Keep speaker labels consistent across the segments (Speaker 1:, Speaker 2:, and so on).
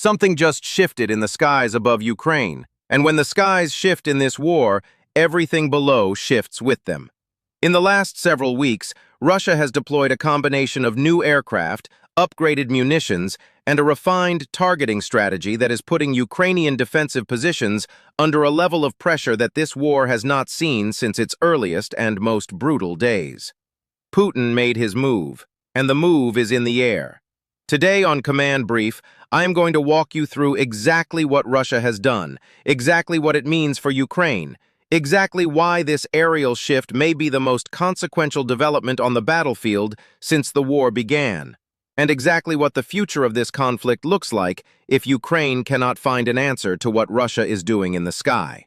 Speaker 1: Something just shifted in the skies above Ukraine, and when the skies shift in this war, everything below shifts with them. In the last several weeks, Russia has deployed a combination of new aircraft, upgraded munitions, and a refined targeting strategy that is putting Ukrainian defensive positions under a level of pressure that this war has not seen since its earliest and most brutal days. Putin made his move, and the move is in the air. Today on Command Brief, I am going to walk you through exactly what Russia has done, exactly what it means for Ukraine, exactly why this aerial shift may be the most consequential development on the battlefield since the war began, and exactly what the future of this conflict looks like if Ukraine cannot find an answer to what Russia is doing in the sky.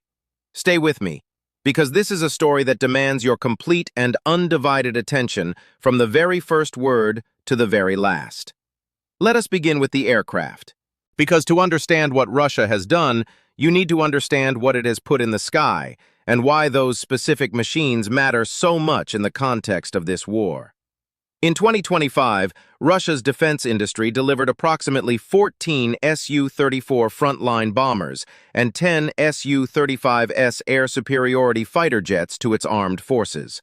Speaker 1: Stay with me, because this is a story that demands your complete and undivided attention from the very first word to the very last. Let us begin with the aircraft, because to understand what Russia has done, you need to understand what it has put in the sky and why those specific machines matter so much in the context of this war. In 2025, Russia's defense industry delivered approximately 14 Su-34 frontline bombers and 10 Su-35S air superiority fighter jets to its armed forces.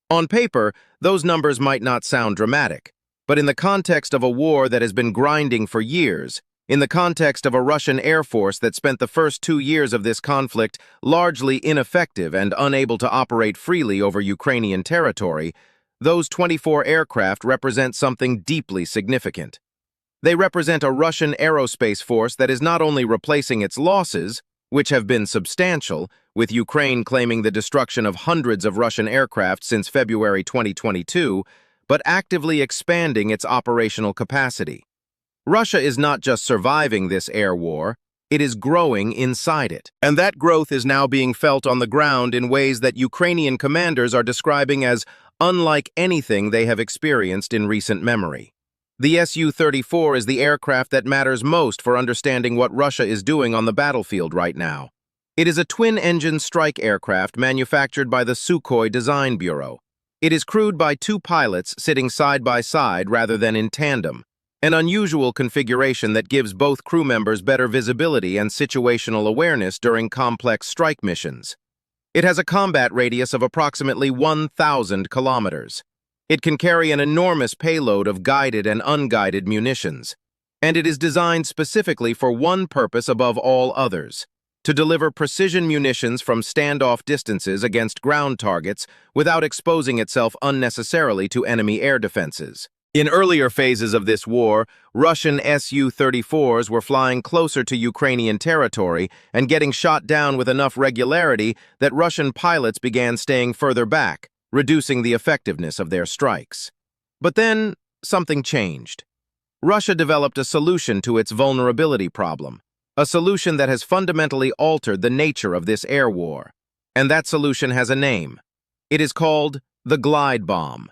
Speaker 1: On paper, those numbers might not sound dramatic, but in the context of a war that has been grinding for years, in the context of a Russian Air Force that spent the first 2 years of this conflict largely ineffective and unable to operate freely over Ukrainian territory, those 24 aircraft represent something deeply significant. They represent a Russian aerospace force that is not only replacing its losses, which have been substantial, with Ukraine claiming the destruction of hundreds of Russian aircraft since February 2022, but actively expanding its operational capacity. Russia is not just surviving this air war, it is growing inside it. And that growth is now being felt on the ground in ways that Ukrainian commanders are describing as unlike anything they have experienced in recent memory. The Su-34 is the aircraft that matters most for understanding what Russia is doing on the battlefield right now. It is a twin-engine strike aircraft manufactured by the Sukhoi Design Bureau. It is crewed by 2 pilots sitting side by side rather than in tandem, an unusual configuration that gives both crew members better visibility and situational awareness during complex strike missions. It has a combat radius of approximately 1,000 kilometers. It can carry an enormous payload of guided and unguided munitions, and it is designed specifically for one purpose above all others: to deliver precision munitions from standoff distances against ground targets without exposing itself unnecessarily to enemy air defenses. In earlier phases of this war, Russian Su-34s were flying closer to Ukrainian territory and getting shot down with enough regularity that Russian pilots began staying further back, reducing the effectiveness of their strikes. But then, something changed. Russia developed a solution to its vulnerability problem, a solution that has fundamentally altered the nature of this air war. And that solution has a name. It is called the glide bomb.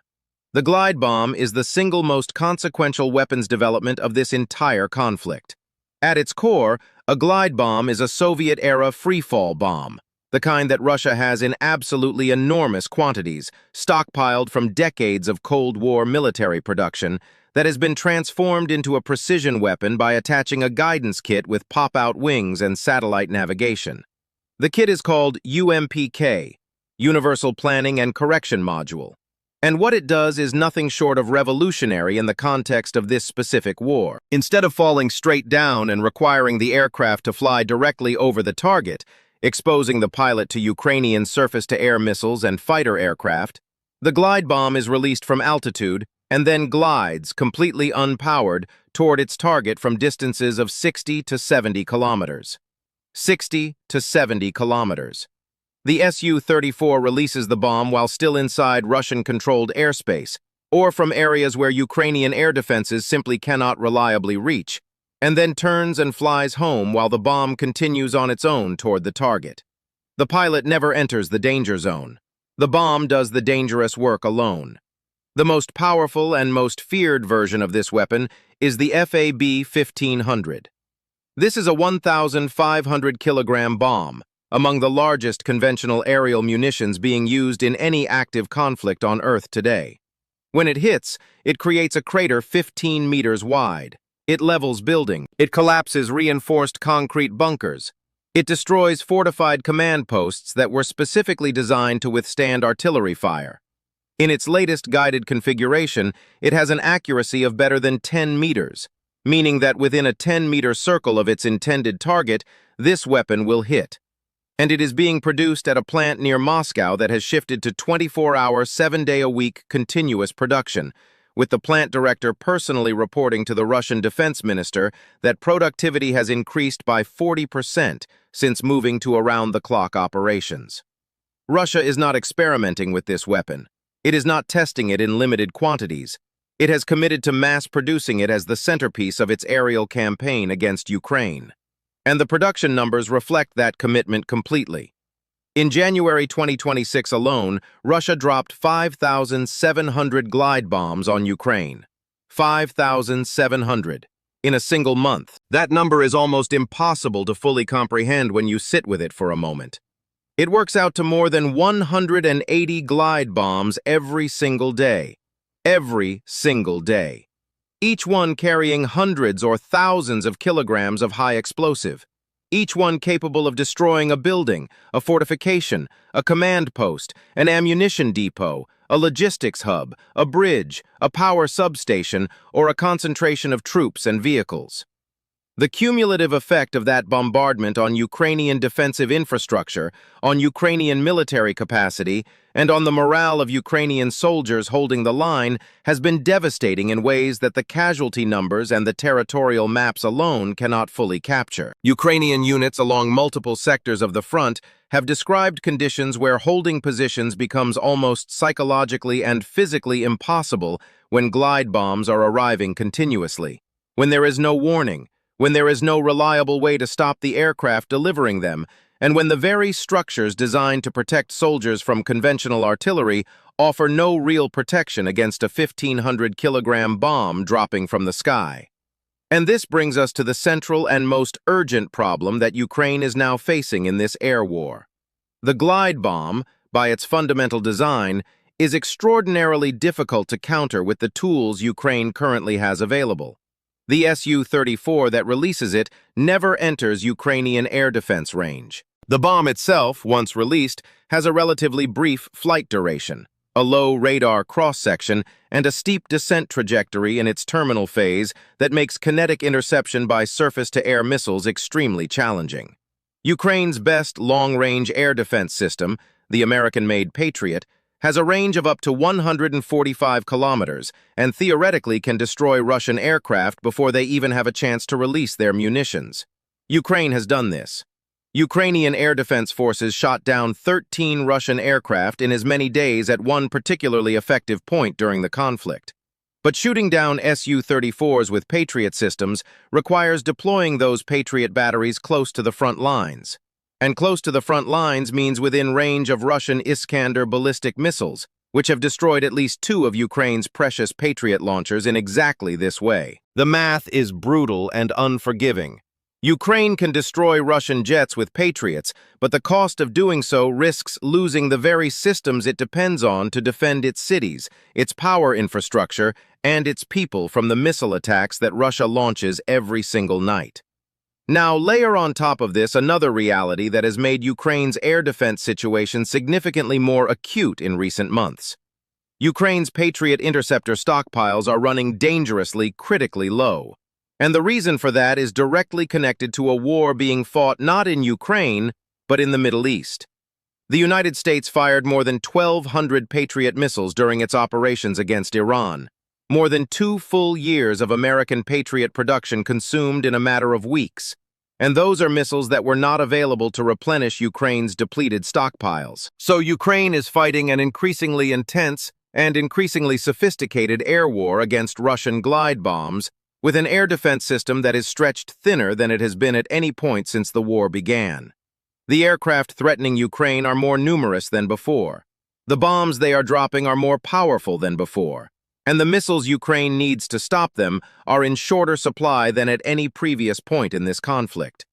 Speaker 1: The glide bomb is the single most consequential weapons development of this entire conflict. At its core, a glide bomb is a Soviet-era freefall bomb, the kind that Russia has in absolutely enormous quantities, stockpiled from decades of Cold War military production, that has been transformed into a precision weapon by attaching a guidance kit with pop-out wings and satellite navigation. The kit is called UMPK, Universal Planning and Correction Module. And what it does is nothing short of revolutionary in the context of this specific war. Instead of falling straight down and requiring the aircraft to fly directly over the target, exposing the pilot to Ukrainian surface-to-air missiles and fighter aircraft, the glide bomb is released from altitude and then glides, completely unpowered, toward its target from distances of 60 to 70 kilometers. 60 to 70 kilometers. The Su-34 releases the bomb while still inside Russian-controlled airspace, or from areas where Ukrainian air defenses simply cannot reliably reach, and then turns and flies home while the bomb continues on its own toward the target. The pilot never enters the danger zone. The bomb does the dangerous work alone. The most powerful and most feared version of this weapon is the FAB-1500. This is a 1,500-kilogram bomb, among the largest conventional aerial munitions being used in any active conflict on Earth today. When it hits, it creates a crater 15 meters wide. It levels buildings. It collapses reinforced concrete bunkers. It destroys fortified command posts that were specifically designed to withstand artillery fire. In its latest guided configuration, it has an accuracy of better than 10 meters, meaning that within a 10-meter circle of its intended target, this weapon will hit. And it is being produced at a plant near Moscow that has shifted to 24-hour, 7-day-a-week continuous production, with the plant director personally reporting to the Russian defense minister that productivity has increased by 40% since moving to around-the-clock operations. Russia is not experimenting with this weapon. It is not testing it in limited quantities. It has committed to mass-producing it as the centerpiece of its aerial campaign against Ukraine. And the production numbers reflect that commitment completely. In January 2026 alone, Russia dropped 5,700 glide bombs on Ukraine. 5,700 in a single month. That number is almost impossible to fully comprehend when you sit with it for a moment. It works out to more than 180 glide bombs every single day. Every single day. Each one carrying hundreds or thousands of kilograms of high explosive. Each one capable of destroying a building, a fortification, a command post, an ammunition depot, a logistics hub, a bridge, a power substation, or a concentration of troops and vehicles. The cumulative effect of that bombardment on Ukrainian defensive infrastructure, on Ukrainian military capacity, and on the morale of Ukrainian soldiers holding the line has been devastating in ways that the casualty numbers and the territorial maps alone cannot fully capture. Ukrainian units along multiple sectors of the front have described conditions where holding positions becomes almost psychologically and physically impossible when glide bombs are arriving continuously, when there is no warning, when there is no reliable way to stop the aircraft delivering them, and when the very structures designed to protect soldiers from conventional artillery offer no real protection against a 1,500-kilogram bomb dropping from the sky. And this brings us to the central and most urgent problem that Ukraine is now facing in this air war. The glide bomb, by its fundamental design, is extraordinarily difficult to counter with the tools Ukraine currently has available. The Su-34 that releases it never enters Ukrainian air defense range. The bomb itself, once released, has a relatively brief flight duration, a low radar cross-section, and a steep descent trajectory in its terminal phase that makes kinetic interception by surface-to-air missiles extremely challenging. Ukraine's best long-range air defense system, the American-made Patriot, has a range of up to 145 kilometers and theoretically can destroy Russian aircraft before they even have a chance to release their munitions. Ukraine has done this. Ukrainian air defense forces shot down 13 Russian aircraft in as many days at one particularly effective point during the conflict. But shooting down Su-34s with Patriot systems requires deploying those Patriot batteries close to the front lines. And close to the front lines means within range of Russian Iskander ballistic missiles, which have destroyed at least 2 of Ukraine's precious Patriot launchers in exactly this way. The math is brutal and unforgiving. Ukraine can destroy Russian jets with Patriots, but the cost of doing so risks losing the very systems it depends on to defend its cities, its power infrastructure, and its people from the missile attacks that Russia launches every single night. Now, layer on top of this another reality that has made Ukraine's air defense situation significantly more acute in recent months. Ukraine's Patriot interceptor stockpiles are running dangerously, critically low. And the reason for that is directly connected to a war being fought not in Ukraine, but in the Middle East. The United States fired more than 1,200 Patriot missiles during its operations against Iran. More than 2 full years of American Patriot production consumed in a matter of weeks. And those are missiles that were not available to replenish Ukraine's depleted stockpiles. So Ukraine is fighting an increasingly intense and increasingly sophisticated air war against Russian glide bombs, with an air defense system that is stretched thinner than it has been at any point since the war began. The aircraft threatening Ukraine are more numerous than before. The bombs they are dropping are more powerful than before. And the missiles Ukraine needs to stop them are in shorter supply than at any previous point in this conflict.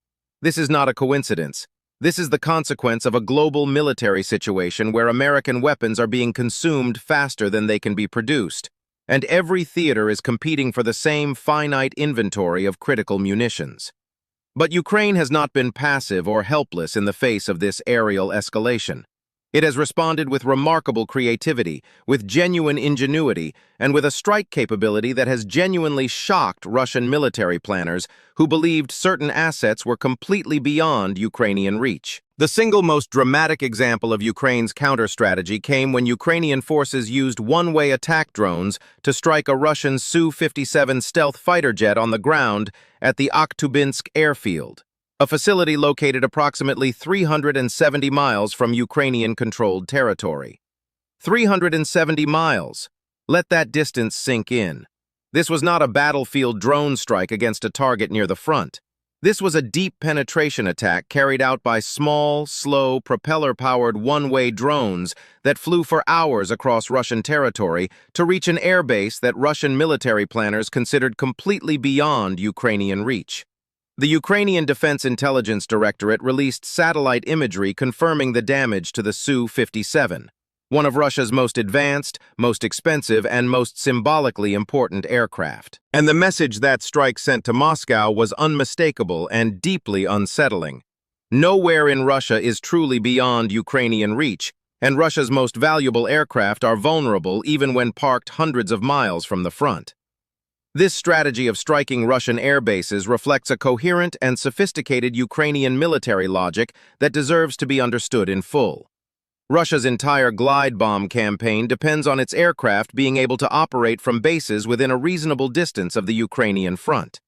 Speaker 1: This is not a coincidence. This is the consequence of a global military situation where American weapons are being consumed faster than they can be produced. and every theater is competing for the same finite inventory of critical munitions. But Ukraine has not been passive or helpless in the face of this aerial escalation. It has responded with remarkable creativity, with genuine ingenuity, and with a strike capability that has genuinely shocked Russian military planners who believed certain assets were completely beyond Ukrainian reach. The single most dramatic example of Ukraine's counter-strategy came when Ukrainian forces used one-way attack drones to strike a Russian Su-57 stealth fighter jet on the ground at the Akhtubinsk airfield, a facility located approximately 370 miles from Ukrainian-controlled territory. 370 miles. Let that distance sink in. This was not a battlefield drone strike against a target near the front. This was a deep penetration attack carried out by small, slow, propeller-powered one-way drones that flew for hours across Russian territory to reach an airbase that Russian military planners considered completely beyond Ukrainian reach. The Ukrainian Defense Intelligence Directorate released satellite imagery confirming the damage to the Su-57, one of Russia's most advanced, most expensive, and most symbolically important aircraft. And the message that strike sent to Moscow was unmistakable and deeply unsettling. Nowhere in Russia is truly beyond Ukrainian reach, and Russia's most valuable aircraft are vulnerable even when parked hundreds of miles from the front. This strategy of striking Russian air bases reflects a coherent and sophisticated Ukrainian military logic that deserves to be understood in full. Russia's entire glide bomb campaign depends on its aircraft being able to operate from bases within a reasonable distance of the Ukrainian front.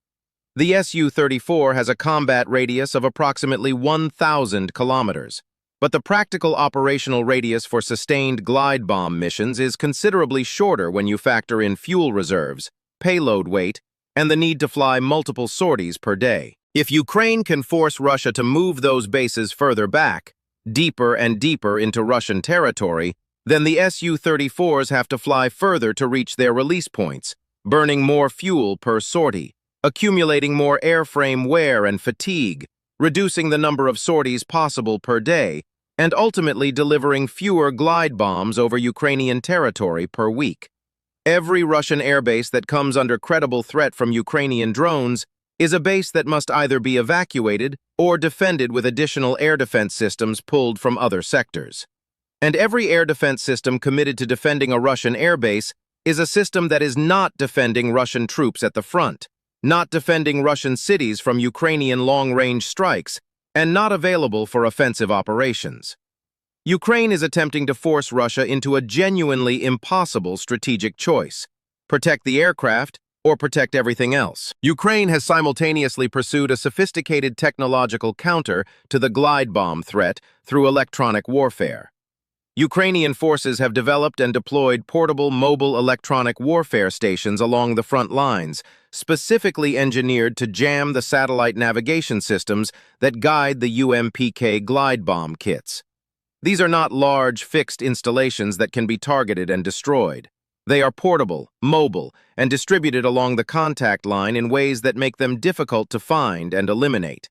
Speaker 1: The Su-34 has a combat radius of approximately 1,000 kilometers, but the practical operational radius for sustained glide bomb missions is considerably shorter when you factor in fuel reserves, payload weight, and the need to fly multiple sorties per day. If Ukraine can force Russia to move those bases further back, deeper and deeper into Russian territory, then the Su-34s have to fly further to reach their release points, burning more fuel per sortie, accumulating more airframe wear and fatigue, reducing the number of sorties possible per day, and ultimately delivering fewer glide bombs over Ukrainian territory per week. Every Russian airbase that comes under credible threat from Ukrainian drones is a base that must either be evacuated or defended with additional air defense systems pulled from other sectors. And every air defense system committed to defending a Russian airbase is a system that is not defending Russian troops at the front, not defending Russian cities from Ukrainian long-range strikes, and not available for offensive operations. Ukraine is attempting to force Russia into a genuinely impossible strategic choice: protect the aircraft or protect everything else. Ukraine has simultaneously pursued a sophisticated technological counter to the glide bomb threat through electronic warfare. Ukrainian forces have developed and deployed portable mobile electronic warfare stations along the front lines, specifically engineered to jam the satellite navigation systems that guide the UMPK glide bomb kits. These are not large, fixed installations that can be targeted and destroyed. They are portable, mobile, and distributed along the contact line in ways that make them difficult to find and eliminate.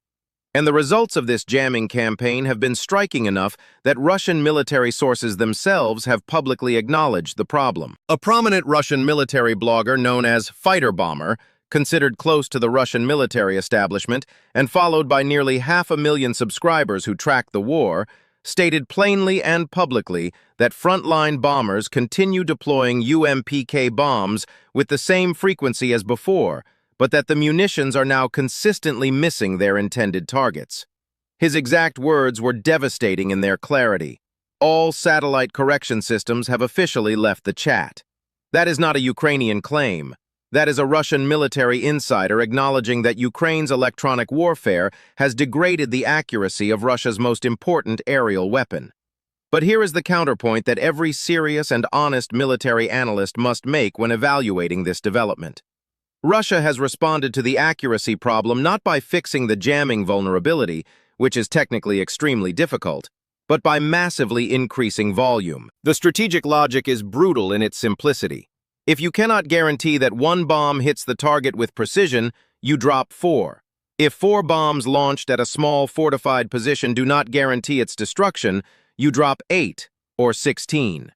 Speaker 1: And the results of this jamming campaign have been striking enough that Russian military sources themselves have publicly acknowledged the problem. A prominent Russian military blogger known as Fighter Bomber, considered close to the Russian military establishment and followed by nearly 500,000 subscribers who track the war, stated plainly and publicly that frontline bombers continue deploying UMPK bombs with the same frequency as before, but that the munitions are now consistently missing their intended targets. His exact words were devastating in their clarity. All satellite correction systems have officially left the chat. That is not a Ukrainian claim. That is a Russian military insider acknowledging that Ukraine's electronic warfare has degraded the accuracy of Russia's most important aerial weapon. But here is the counterpoint that every serious and honest military analyst must make when evaluating this development. Russia has responded to the accuracy problem not by fixing the jamming vulnerability, which is technically extremely difficult, but by massively increasing volume. The strategic logic is brutal in its simplicity. If you cannot guarantee that one bomb hits the target with precision, you drop 4. If 4 bombs launched at a small fortified position do not guarantee its destruction, you drop 8 or 16.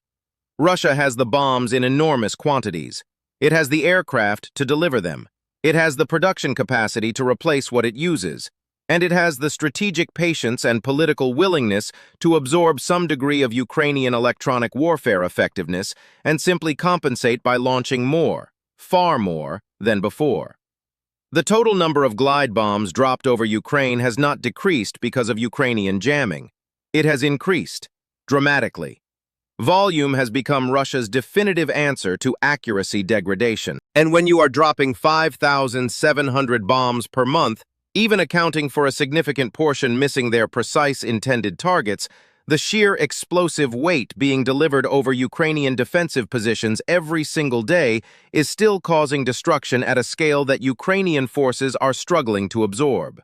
Speaker 1: Russia has the bombs in enormous quantities. It has the aircraft to deliver them. It has the production capacity to replace what it uses. And it has the strategic patience and political willingness to absorb some degree of Ukrainian electronic warfare effectiveness and simply compensate by launching more, far more, than before. The total number of glide bombs dropped over Ukraine has not decreased because of Ukrainian jamming. It has increased, dramatically. Volume has become Russia's definitive answer to accuracy degradation. And when you are dropping 5,700 bombs per month, even accounting for a significant portion missing their precise intended targets, the sheer explosive weight being delivered over Ukrainian defensive positions every single day is still causing destruction at a scale that Ukrainian forces are struggling to absorb.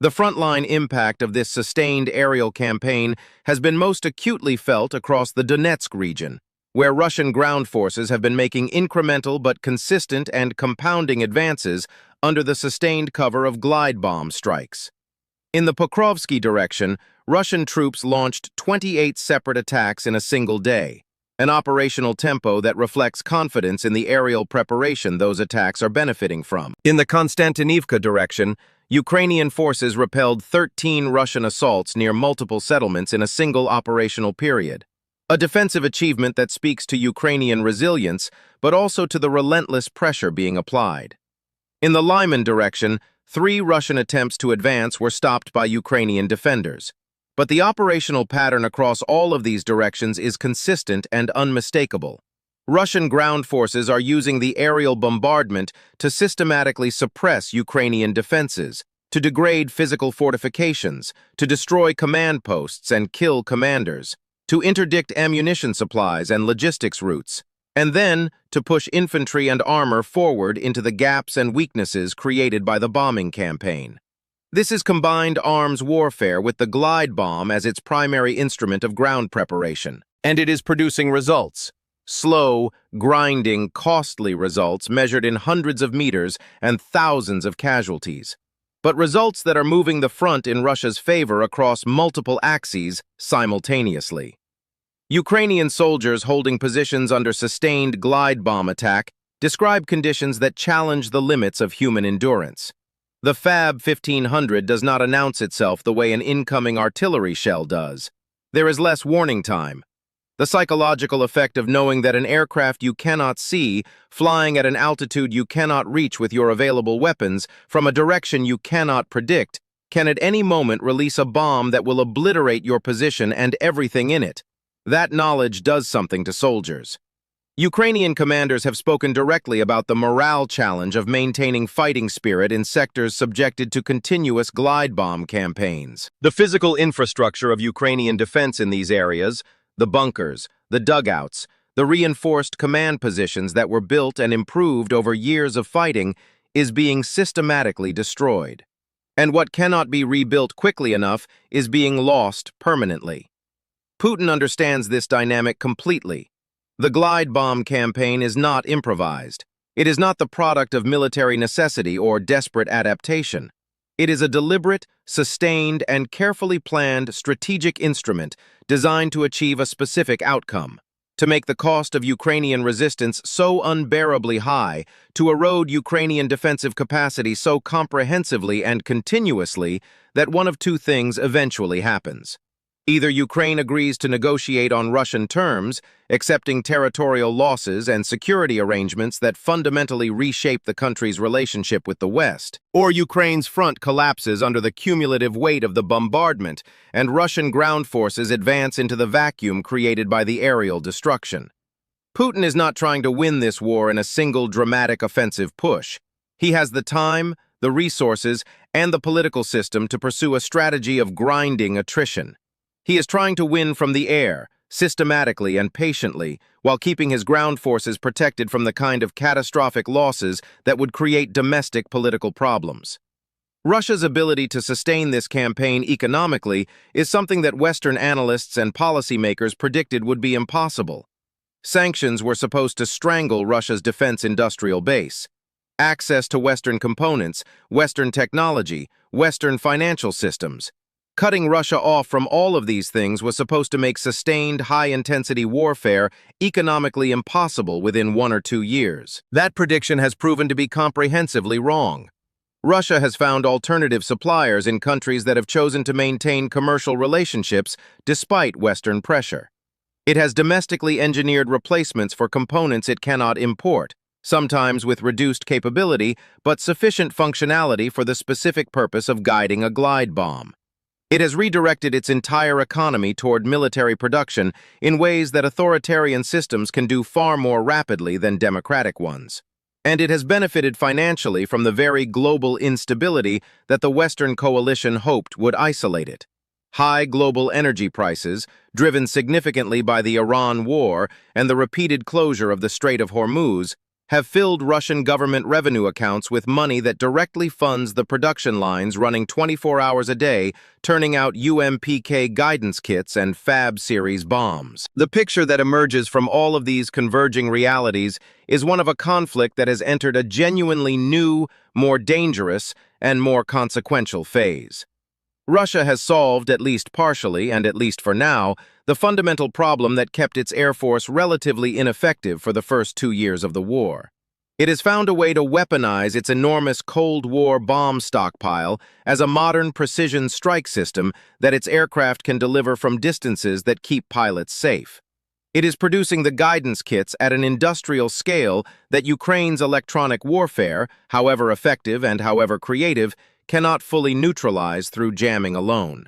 Speaker 1: The frontline impact of this sustained aerial campaign has been most acutely felt across the Donetsk region, where Russian ground forces have been making incremental but consistent and compounding advances under the sustained cover of glide bomb strikes. In the Pokrovsky direction, Russian troops launched 28 separate attacks in a single day, an operational tempo that reflects confidence in the aerial preparation those attacks are benefiting from. In the Konstantinivka direction, Ukrainian forces repelled 13 Russian assaults near multiple settlements in a single operational period. A defensive achievement that speaks to Ukrainian resilience, but also to the relentless pressure being applied. In the Lyman direction, 3 Russian attempts to advance were stopped by Ukrainian defenders. But the operational pattern across all of these directions is consistent and unmistakable. Russian ground forces are using the aerial bombardment to systematically suppress Ukrainian defenses, to degrade physical fortifications, to destroy command posts and kill commanders, to interdict ammunition supplies and logistics routes, and then to push infantry and armor forward into the gaps and weaknesses created by the bombing campaign. This is combined arms warfare with the glide bomb as its primary instrument of ground preparation. And it is producing results. Slow, grinding, costly results measured in hundreds of meters and thousands of casualties. But results that are moving the front in Russia's favor across multiple axes simultaneously. Ukrainian soldiers holding positions under sustained glide bomb attack describe conditions that challenge the limits of human endurance. The Fab 1500 does not announce itself the way an incoming artillery shell does. There is less warning time. The psychological effect of knowing that an aircraft you cannot see, flying at an altitude you cannot reach with your available weapons, from a direction you cannot predict, can at any moment release a bomb that will obliterate your position and everything in it. That knowledge does something to soldiers. Ukrainian commanders have spoken directly about the morale challenge of maintaining fighting spirit in sectors subjected to continuous glide bomb campaigns. The physical infrastructure of Ukrainian defense in these areas, the bunkers, the dugouts, the reinforced command positions that were built and improved over years of fighting, is being systematically destroyed. And what cannot be rebuilt quickly enough is being lost permanently. Putin understands this dynamic completely. The glide bomb campaign is not improvised. It is not the product of military necessity or desperate adaptation. It is a deliberate, sustained, and carefully planned strategic instrument designed to achieve a specific outcome, to make the cost of Ukrainian resistance so unbearably high, to erode Ukrainian defensive capacity so comprehensively and continuously that one of two things eventually happens. Either Ukraine agrees to negotiate on Russian terms, accepting territorial losses and security arrangements that fundamentally reshape the country's relationship with the West, or Ukraine's front collapses under the cumulative weight of the bombardment, and Russian ground forces advance into the vacuum created by the aerial destruction. Putin is not trying to win this war in a single dramatic offensive push. He has the time, the resources, and the political system to pursue a strategy of grinding attrition. He is trying to win from the air, systematically and patiently, while keeping his ground forces protected from the kind of catastrophic losses that would create domestic political problems. Russia's ability to sustain this campaign economically is something that Western analysts and policymakers predicted would be impossible. Sanctions were supposed to strangle Russia's defense industrial base. Access to Western components, Western technology, Western financial systems. Cutting Russia off from all of these things was supposed to make sustained, high-intensity warfare economically impossible within 1 or 2 years. That prediction has proven to be comprehensively wrong. Russia has found alternative suppliers in countries that have chosen to maintain commercial relationships despite Western pressure. It has domestically engineered replacements for components it cannot import, sometimes with reduced capability but sufficient functionality for the specific purpose of guiding a glide bomb. It has redirected its entire economy toward military production in ways that authoritarian systems can do far more rapidly than democratic ones. And it has benefited financially from the very global instability that the Western coalition hoped would isolate it. High global energy prices, driven significantly by the Iran war and the repeated closure of the Strait of Hormuz, have filled Russian government revenue accounts with money that directly funds the production lines running 24 hours a day, turning out UMPK guidance kits and Fab series bombs. The picture that emerges from all of these converging realities is one of a conflict that has entered a genuinely new, more dangerous, and more consequential phase. Russia has solved, at least partially, and at least for now, the fundamental problem that kept its air force relatively ineffective for the first 2 years of the war. It has found a way to weaponize its enormous Cold War bomb stockpile as a modern precision strike system that its aircraft can deliver from distances that keep pilots safe. It is producing the guidance kits at an industrial scale that Ukraine's electronic warfare, however effective and however creative, cannot fully neutralize through jamming alone.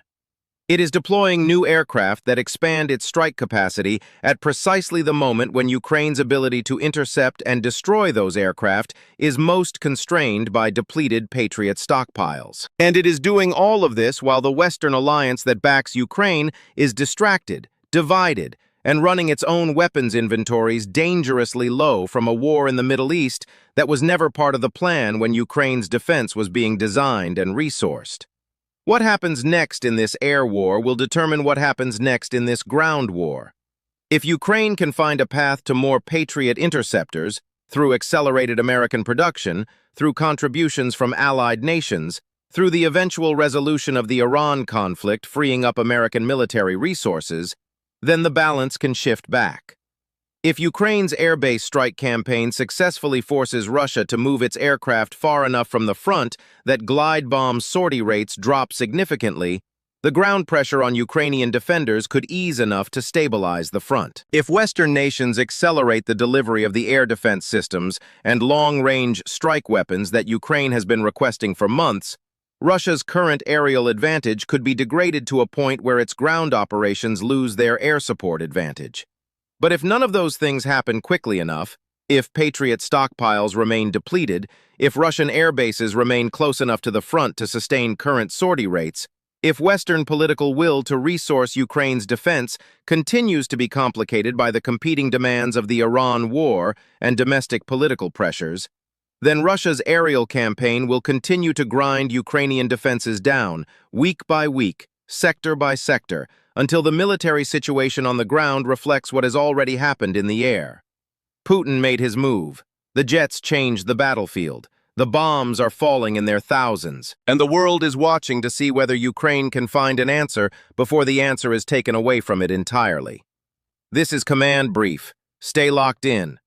Speaker 1: It is deploying new aircraft that expand its strike capacity at precisely the moment when Ukraine's ability to intercept and destroy those aircraft is most constrained by depleted Patriot stockpiles. And it is doing all of this while the Western alliance that backs Ukraine is distracted, divided, and running its own weapons inventories dangerously low from a war in the Middle East that was never part of the plan when Ukraine's defense was being designed and resourced. What happens next in this air war will determine what happens next in this ground war. If Ukraine can find a path to more Patriot interceptors, through accelerated American production, through contributions from allied nations, through the eventual resolution of the Iran conflict freeing up American military resources, then the balance can shift back. If Ukraine's air-based strike campaign successfully forces Russia to move its aircraft far enough from the front that glide bomb sortie rates drop significantly, the ground pressure on Ukrainian defenders could ease enough to stabilize the front. If Western nations accelerate the delivery of the air defense systems and long-range strike weapons that Ukraine has been requesting for months, Russia's current aerial advantage could be degraded to a point where its ground operations lose their air support advantage. But if none of those things happen quickly enough, if Patriot stockpiles remain depleted, if Russian air bases remain close enough to the front to sustain current sortie rates, if Western political will to resource Ukraine's defense continues to be complicated by the competing demands of the Iran war and domestic political pressures, then Russia's aerial campaign will continue to grind Ukrainian defenses down, week by week, sector by sector, until the military situation on the ground reflects what has already happened in the air. Putin made his move. The jets changed the battlefield. The bombs are falling in their thousands. And the world is watching to see whether Ukraine can find an answer before the answer is taken away from it entirely. This is Command Brief. Stay locked in.